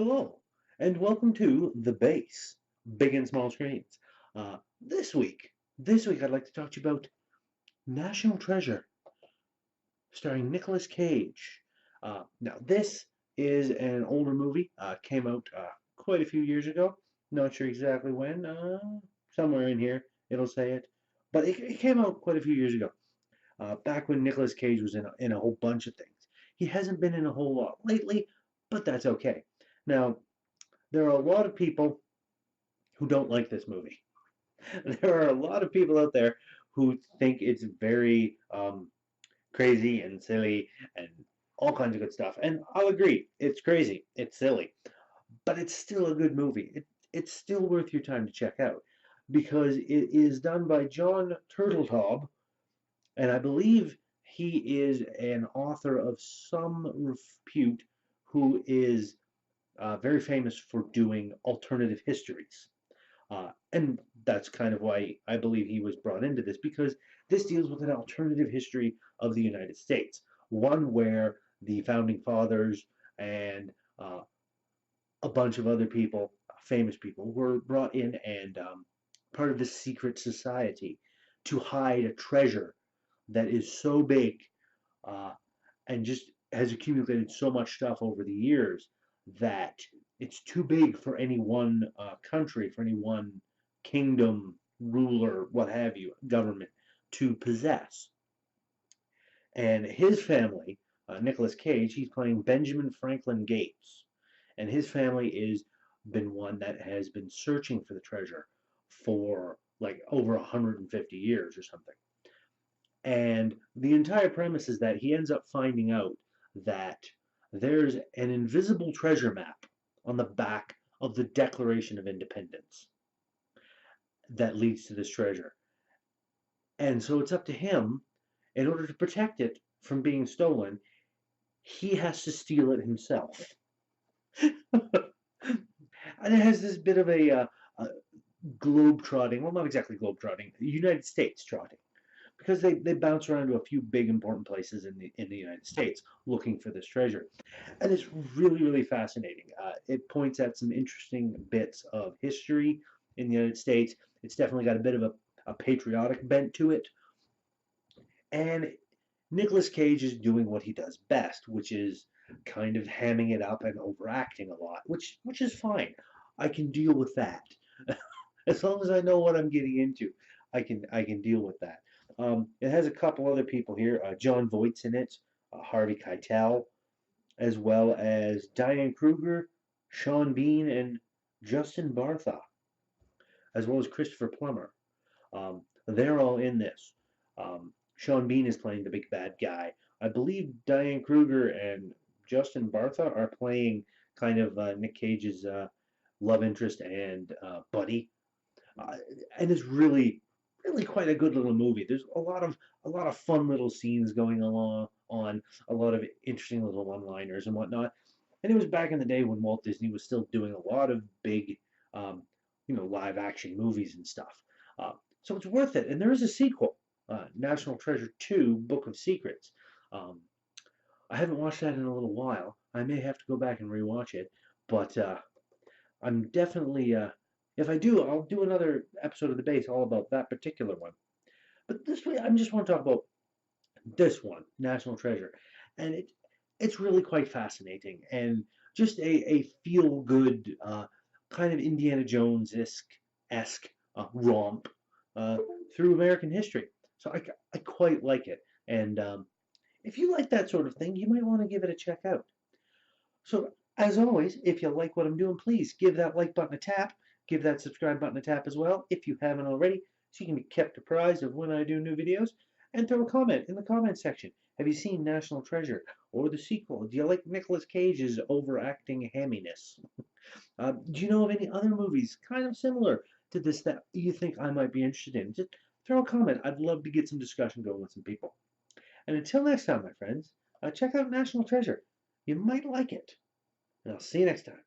Hello, and welcome to the Base, Big and Small Screens. This week I'd like to talk to you about National Treasure, starring Nicolas Cage. Now, this is an older movie. Came out quite a few years ago. Not sure exactly when. Somewhere in here it'll say it, but it came out quite a few years ago. Back when Nicolas Cage was in a whole bunch of things. He hasn't been in a whole lot lately, but that's okay. Now, there are a lot of people who don't like this movie. There are a lot of people out there who think it's very crazy and silly and all kinds of good stuff. And I'll agree, it's crazy, it's silly, but it's still a good movie. It's still worth your time to check out because it is done by John Turteltaub, and I believe he is an author of some repute who is very famous for doing alternative histories. And that's kind of why I believe he was brought into this, because this deals with an alternative history of the United States, one where the founding fathers and a bunch of other people, famous people, were brought in and part of this secret society to hide a treasure that is so big uh, and just has accumulated so much stuff over the years that it's too big for any one country, for any one kingdom, ruler, what have you, government to possess. And his family, Nicolas Cage, he's playing Benjamin Franklin Gates, and his family is been one that has been searching for the treasure for like over 150 years or something. And the entire premise is that he ends up finding out that there's an invisible treasure map on the back of the Declaration of Independence that leads to this treasure. And so it's up to him, in order to protect it from being stolen, he has to steal it himself. And it has this bit of a globe trotting, well, not exactly globe trotting, United States trotting, because they bounce around to a few big important places in the United States looking for this treasure, and it's really fascinating. It points at some interesting bits of history in the United States. It's definitely got a bit of a patriotic bent to it, and Nicolas Cage is doing what he does best, which is kind of hamming it up and overacting a lot, which is fine. I can deal with that. As long as I know what I'm getting into, I can deal with that. It has a couple other people here. John Voight's in it, Harvey Keitel, as well as Diane Kruger, Sean Bean, and Justin Bartha, as well as Christopher Plummer. They're all in this. Sean Bean is playing the big bad guy. I believe Diane Kruger and Justin Bartha are playing kind of Nick Cage's love interest and buddy, uh, and it's really quite a good little movie. There's a lot of fun little scenes going along on a lot of interesting little one-liners and whatnot. And it was back in the day when Walt Disney was still doing a lot of big, um, live action movies and stuff. So it's worth it. And there is a sequel, National Treasure 2: Book of Secrets. Um, I haven't watched that in a little while. I may have to go back and rewatch it, but I'm definitely, if I do, I'll do another episode of the base all about that particular one. But this way, I just want to talk about this one, National Treasure, and it's really quite fascinating and just a feel good kind of Indiana Jones esque romp uh, through American history. So I quite like it, and if you like that sort of thing, you might want to give it a check out. So, as always, if you like what I'm doing, please give that like button a tap. Give that subscribe button a tap as well if you haven't already, so you can be kept apprised of when I do new videos. And throw a comment in the comment section. Have you seen National Treasure or the sequel? Do you like Nicolas Cage's overacting hamminess? Do you know of any other movies kind of similar to this that you think I might be interested in? Just throw a comment. I'd love to get some discussion going with some people. And until next time, my friends, check out National Treasure. You might like it. And I'll see you next time.